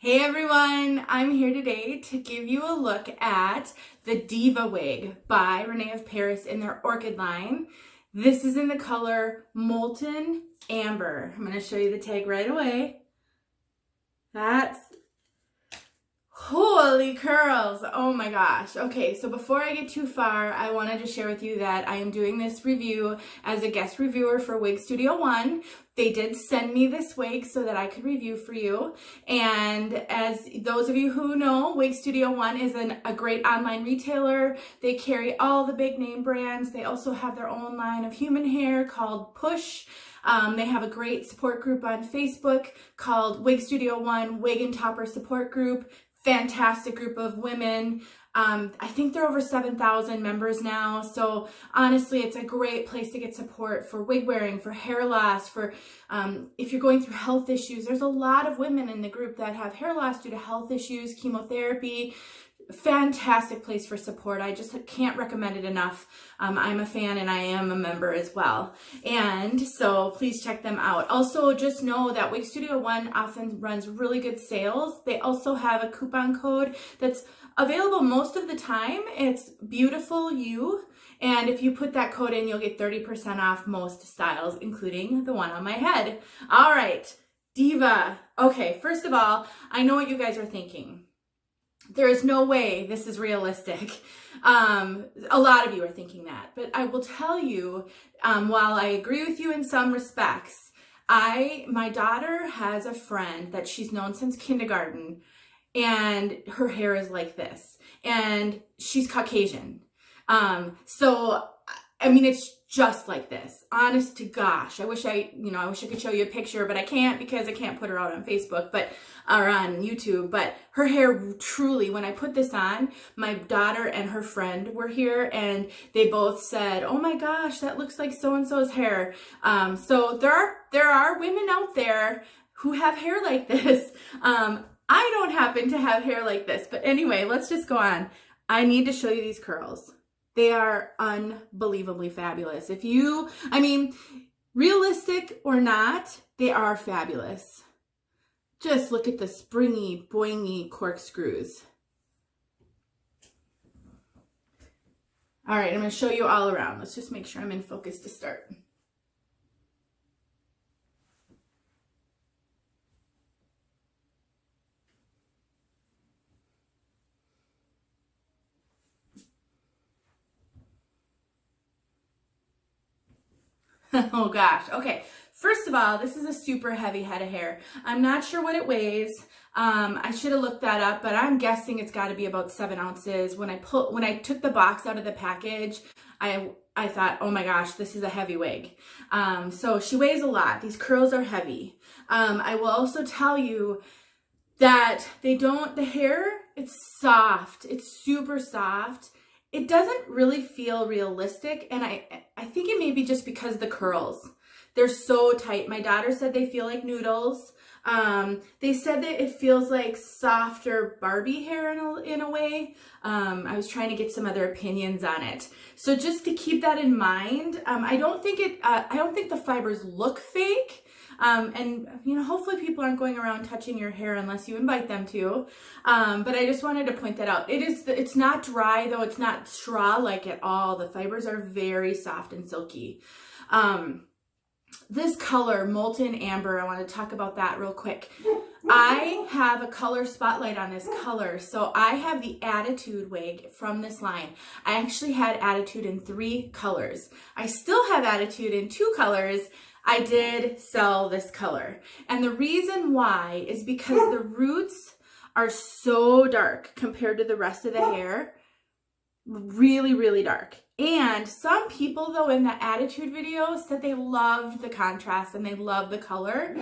Hey everyone, I'm here today to give you a look at the DIVA Wig by Rene Of Paris in their Orchid line. This is in the color Molten Amber. I'm going to show you the tag right away. That's holy curls. Oh my gosh. Okay, so before I get too far, I wanted to share with you that I am doing this review as a guest reviewer for Wig Studio One. They did send me this wig so that I could review for you. And as those of you who know, Wig Studio One is a great online retailer. They carry all the big name brands. They also have their own line of human hair called Push. They have a great support group on Facebook called Wig Studio One Wiggin Topper Support Group. Fantastic group of women. I think they're over 7,000 members now. So honestly, it's a great place to get support for wig wearing, for hair loss, for if you're going through health issues. There's a lot of women in the group that have hair loss due to health issues, chemotherapy. Fantastic place for support. I just can't recommend it enough. I'm a fan and I am a member as well. And so please check them out. Also, just know that Wig Studio One often runs really good sales. They also have a coupon code that's available most of the time. It's Beautiful You. And if you put that code in, you'll get 30% off most styles, including the one on my head. All right, Diva. Okay, first of all, I know what you guys are thinking. There is no way this is realistic. A lot of you are thinking that, but I will tell you, while I agree with you in some respects, my daughter has a friend that she's known since kindergarten, and her hair is like this, and she's Caucasian. So, I mean, it's just like this, honest to gosh. I wish I could show you a picture, but I can't because I can't put her out on Facebook, or on YouTube. But her hair truly, when I put this on, my daughter and her friend were here and they both said, oh my gosh, that looks like so-and-so's hair. So there are women out there who have hair like this. I don't happen to have hair like this, but anyway, let's just go on. I need to show you these curls. They are unbelievably fabulous. Realistic or not, they are fabulous. Just look at the springy, boingy corkscrews. All right, I'm going to show you all around. Let's just make sure I'm in focus to start. Oh gosh. Okay. First of all, this is a super heavy head of hair. I'm not sure what it weighs. I should have looked that up, but I'm guessing it's got to be about 7 ounces. When I took the box out of the package, I thought, oh my gosh, this is a heavy wig. So she weighs a lot. These curls are heavy. I will also tell you that the hair, it's soft. It's super soft. It doesn't really feel realistic, and I think it may be just because the curls. They're so tight. My daughter said they feel like noodles. They said that it feels like softer Barbie hair in a way. I was trying to get some other opinions on it. So just to keep that in mind, I don't think the fibers look fake. And hopefully people aren't going around touching your hair unless you invite them to. But I just wanted to point that out. It's not dry though. It's not straw-like at all. The fibers are very soft and silky. This color, Molten Amber, I want to talk about that real quick. I have a color spotlight on this color. So I have the Attitude wig from this line. I actually had Attitude in 3 colors. I still have Attitude in 2 colors. I did sell this color. And the reason why is because the roots are so dark compared to the rest of the hair. Really, really dark. And some people, though, in the Attitude video said they loved the contrast and they loved the color.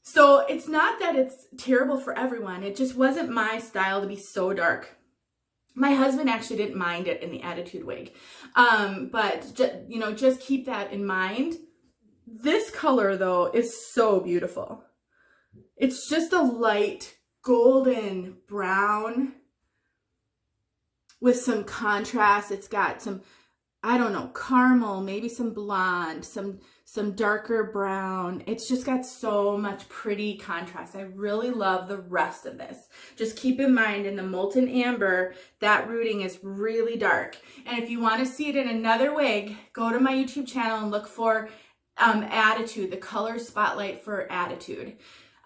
So it's not that it's terrible for everyone. It just wasn't my style to be so dark. My husband actually didn't mind it in the Attitude wig. But just keep that in mind. This color, though, is so beautiful. It's just a light golden brown with some contrast. It's got some, I don't know, caramel, maybe some blonde, some some darker brown. It's just got so much pretty contrast. I really love the rest of this. Just keep in mind in the Molten Amber, that rooting is really dark. And if you want to see it in another wig, go to my YouTube channel and look for Attitude, the color spotlight for Attitude.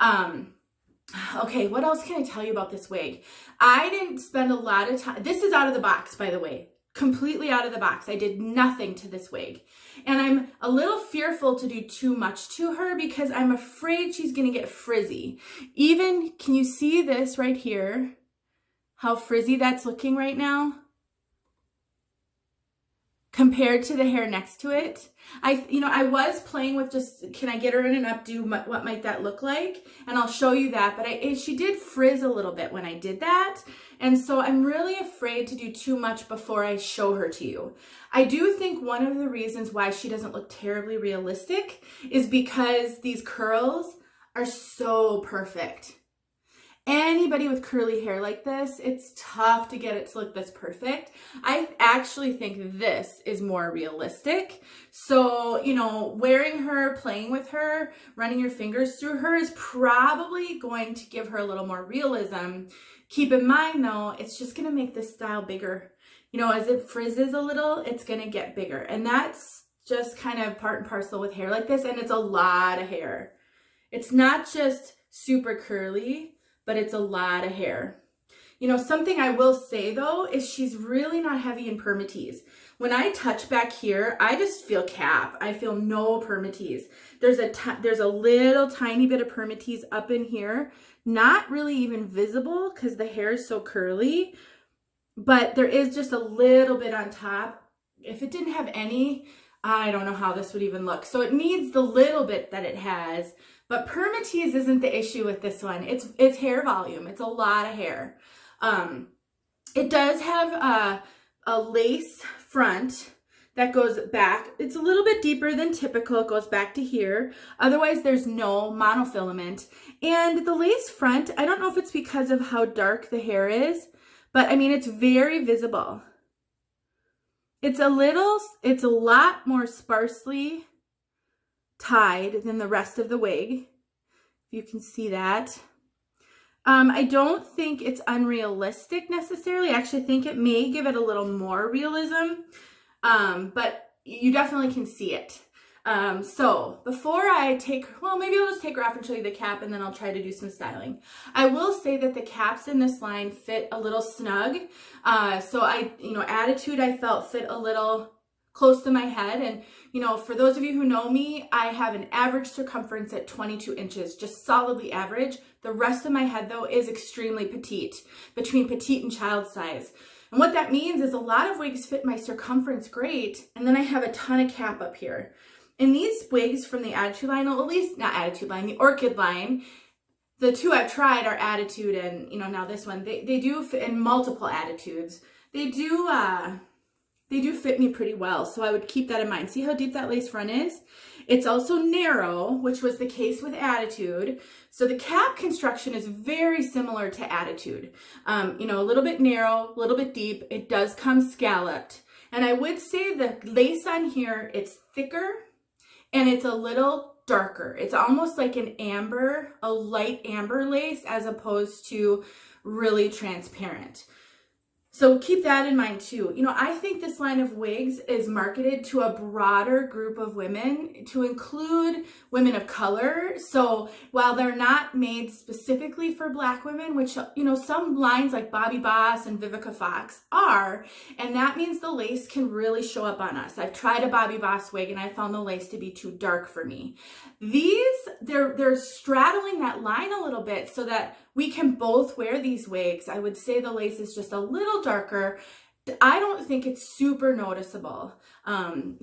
Okay, what else can I tell you about this wig? I didn't spend a lot of time. This is out of the box, by the way. Completely out of the box. I did nothing to this wig. And I'm a little fearful to do too much to her because I'm afraid she's going to get frizzy. Even, can you see this right here? How frizzy that's looking right now? Compared to the hair next to it. I was playing with just, can I get her in an updo? What might that look like? And I'll show you that. But she did frizz a little bit when I did that. And so I'm really afraid to do too much before I show her to you. I do think one of the reasons why she doesn't look terribly realistic is because these curls are so perfect. Anybody with curly hair like this, it's tough to get it to look this perfect. I actually think this is more realistic. So, wearing her, playing with her, running your fingers through her is probably going to give her a little more realism. Keep in mind though, it's just gonna make this style bigger. As it frizzes a little, it's gonna get bigger. And that's just kind of part and parcel with hair like this, and it's a lot of hair. It's not just super curly, but it's a lot of hair. Something I will say though, is she's really not heavy in permatease. When I touch back here, I just feel cap. I feel no permatease. There's a little tiny bit of permatease up in here, not really even visible because the hair is so curly, but there is just a little bit on top. If it didn't have any, I don't know how this would even look. So it needs the little bit that it has. But permatease isn't the issue with this one. It's hair volume. It's a lot of hair. It does have a lace front that goes back. It's a little bit deeper than typical. It goes back to here. Otherwise, there's no monofilament. And the lace front, I don't know if it's because of how dark the hair is, but I mean, it's very visible. It's a lot more sparsely tied than the rest of the wig. You can see that. I don't think it's unrealistic necessarily. I actually think it may give it a little more realism, but you definitely can see it. So before I maybe I'll just take her off and show you the cap, and then I'll try to do some styling. I will say that the caps in this line fit a little snug. So Attitude I felt fit a little close to my head. And, for those of you who know me, I have an average circumference at 22 inches, just solidly average. The rest of my head though is extremely petite, between petite and child size. And what that means is a lot of wigs fit my circumference great. And then I have a ton of cap up here. And these wigs from the Attitude line, or at least not Attitude line, the Orchid line, the two I've tried are Attitude and, now this one, they do fit in multiple Attitudes. They do fit me pretty well, so I would keep that in mind. See how deep that lace front is? It's also narrow, which was the case with Attitude. So the cap construction is very similar to Attitude. A little bit narrow, a little bit deep. It does come scalloped. And I would say the lace on here, it's thicker and it's a little darker. It's almost like an amber, a light amber lace, as opposed to really transparent. So keep that in mind too. I think this line of wigs is marketed to a broader group of women, to include women of color. So while they're not made specifically for Black women, which, some lines like Bobbi Boss and Vivica Fox are, and that means the lace can really show up on us. I've tried a Bobbi Boss wig and I found the lace to be too dark for me. They're straddling that line a little bit so that we can both wear these wigs. I would say the lace is just a little darker. I don't think it's super noticeable.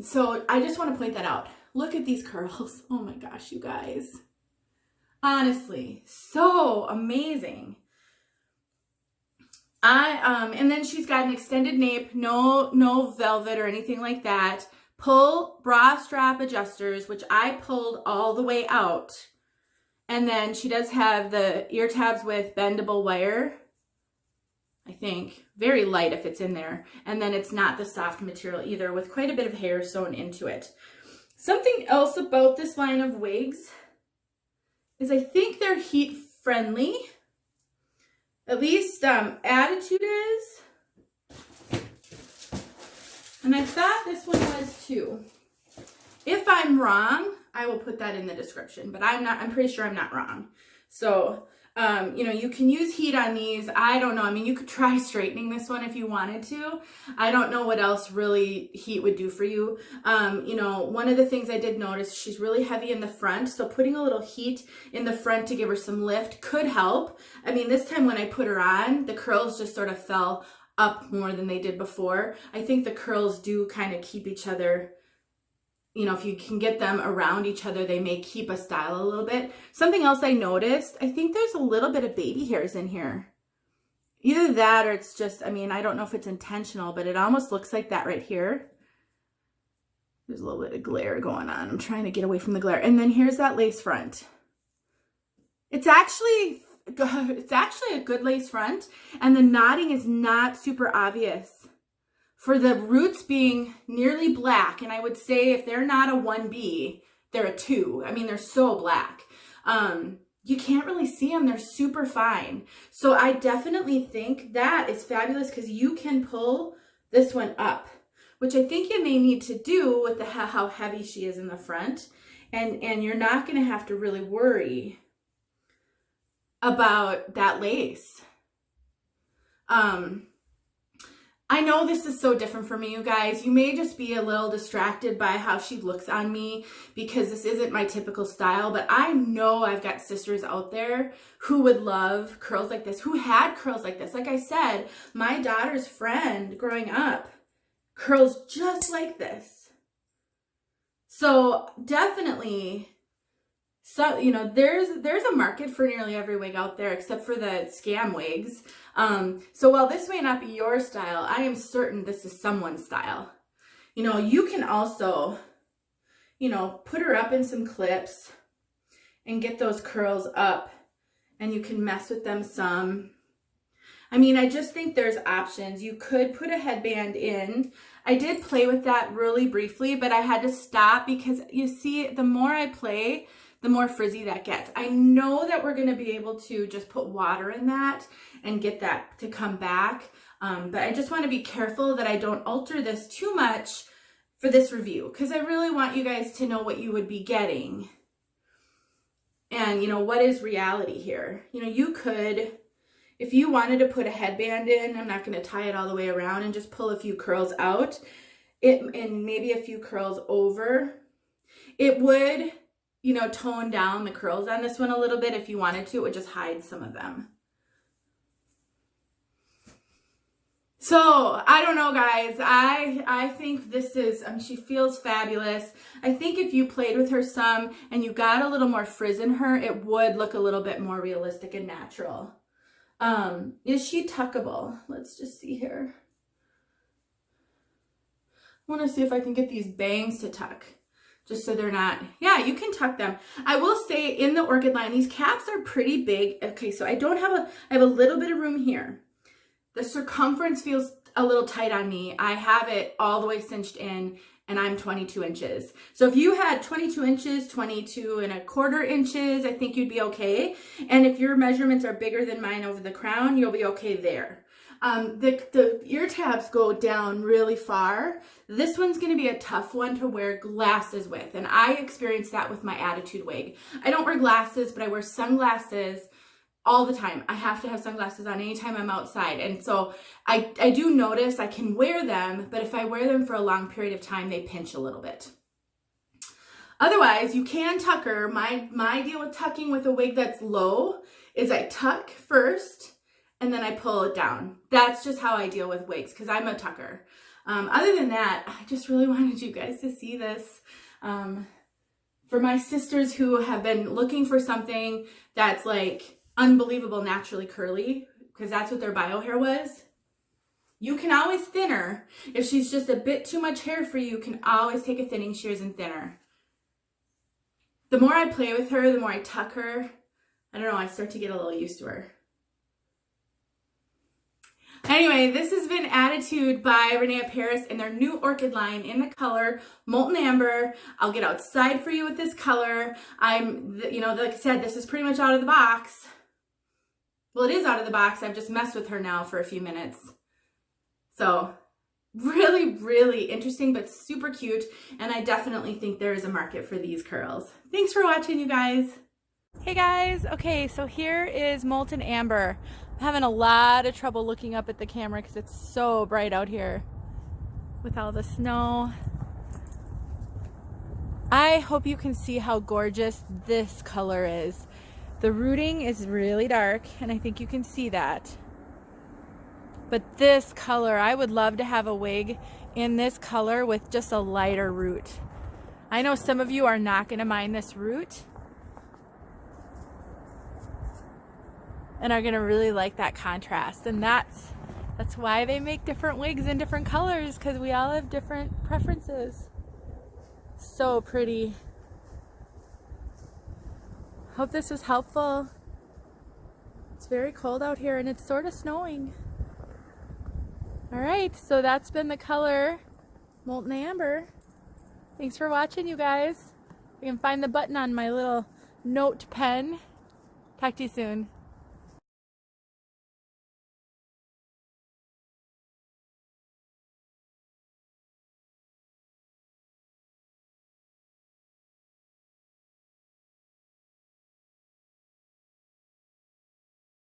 So I just want to point that out. Look at these curls. Oh my gosh, you guys. Honestly, so amazing. And then she's got an extended nape, no velvet or anything like that. Pull bra strap adjusters, which I pulled all the way out. And then she does have the ear tabs with bendable wire, I think. Very light if it's in there. And then it's not the soft material either, with quite a bit of hair sewn into it. Something else about this line of wigs is I think they're heat friendly. At least Attitude is. And I thought this one was too. If I'm wrong, I will put that in the description, but I'm pretty sure I'm not wrong. So, you know, you can use heat on these. I don't know. I mean, you could try straightening this one if you wanted to. I don't know what else really heat would do for you. You know, one of the things I did notice, she's really heavy in the front. So putting a little heat in the front to give her some lift could help. I mean, this time when I put her on, the curls just sort of fell up more than they did before. I think the curls do kind of keep each other, you know, if you can get them around each other, they may keep a style a little bit. Something else I noticed, I think there's a little bit of baby hairs in here. Either that or it's just, I mean, I don't know if it's intentional, but it almost looks like that right here. There's a little bit of glare going on. I'm trying to get away from the glare. And then here's that lace front. It's actually a good lace front, and the knotting is not super obvious. For the roots being nearly black, and I would say if they're not a 1B, they're a 2. I mean, they're so black. You can't really see them. They're super fine. So I definitely think that is fabulous because you can pull this one up, which I think you may need to do with how heavy she is in the front. And you're not going to have to really worry about that lace. I know this is so different for me, you guys. You may just be a little distracted by how she looks on me because this isn't my typical style, but I know I've got sisters out there who would love curls like this, who had curls like this. Like I said, my daughter's friend growing up, curls just like this. So definitely, so, you know, there's a market for nearly every wig out there except for the scam wigs. So while this may not be your style, I am certain this is someone's style. You know, you can also, you know, put her up in some clips and get those curls up, and you can mess with them some. I mean, I just think there's options. You could put a headband in. I did play with that really briefly, but I had to stop because you see, the more I play, the more frizzy that gets. I know that we're gonna be able to just put water in that and get that to come back. But I just wanna be careful that I don't alter this too much for this review, because I really want you guys to know what you would be getting. And you know, what is reality here? You know, you could, if you wanted to put a headband in, I'm not gonna tie it all the way around, and just pull a few curls out, and maybe a few curls over, it would, you know, tone down the curls on this one a little bit. If you wanted to, it would just hide some of them. So I don't know, guys. I think this is, I mean, she feels fabulous. I think if you played with her some and you got a little more frizz in her, it would look a little bit more realistic and natural. Is she tuckable? Let's just see here. I want to see if I can get these bangs to tuck. Just so they're not, yeah, you can tuck them. I will say in the Orchid line, these caps are pretty big. Okay, so I have a little bit of room here. The circumference feels a little tight on me. I have it all the way cinched in, and I'm 22 inches. So if you had 22 inches, 22¼ inches, I think you'd be okay. And if your measurements are bigger than mine over the crown, you'll be okay there. The ear tabs go down really far. This one's going to be a tough one to wear glasses with, and I experienced that with my Attitude wig. I don't wear glasses, but I wear sunglasses all the time. I have to have sunglasses on anytime I'm outside, and so I do notice I can wear them, but if I wear them for a long period of time, they pinch a little bit. Otherwise, you can tuck her. My deal with tucking with a wig that's low is I tuck first, and then I pull it down. That's just how I deal with wigs, because I'm a tucker. Other than that, I just really wanted you guys to see this. For my sisters who have been looking for something that's like unbelievable naturally curly, because that's what their bio hair was, you can always thin her. If she's just a bit too much hair for you, you can always take a thinning shears and thin her. The more I play with her, the more I tuck her, I don't know, I start to get a little used to her. Anyway, this has been Attitude by Rene Of Paris in their new Orchid line in the color Molten Amber. I'll get outside for you with this color. You know, like I said, this is pretty much out of the box. Well, it is out of the box. I've just messed with her now for a few minutes. So really, really interesting, but super cute. And I definitely think there is a market for these curls. Thanks for watching, you guys. Hey guys, okay, so here is Molten Amber. I'm having a lot of trouble looking up at the camera because it's so bright out here with all the snow. I hope you can see how gorgeous this color is. The rooting is really dark, and I think you can see that. But this color, I would love to have a wig in this color with just a lighter root. I know some of you are not going to mind this root and are going to really like that contrast, and that's why they make different wigs in different colors, because we all have different preferences. So pretty. Hope this was helpful. It's very cold out here and it's sort of snowing. Alright, so that's been the color Molten Amber. Thanks for watching, you guys. You can find the button on my little note pen. Talk to you soon.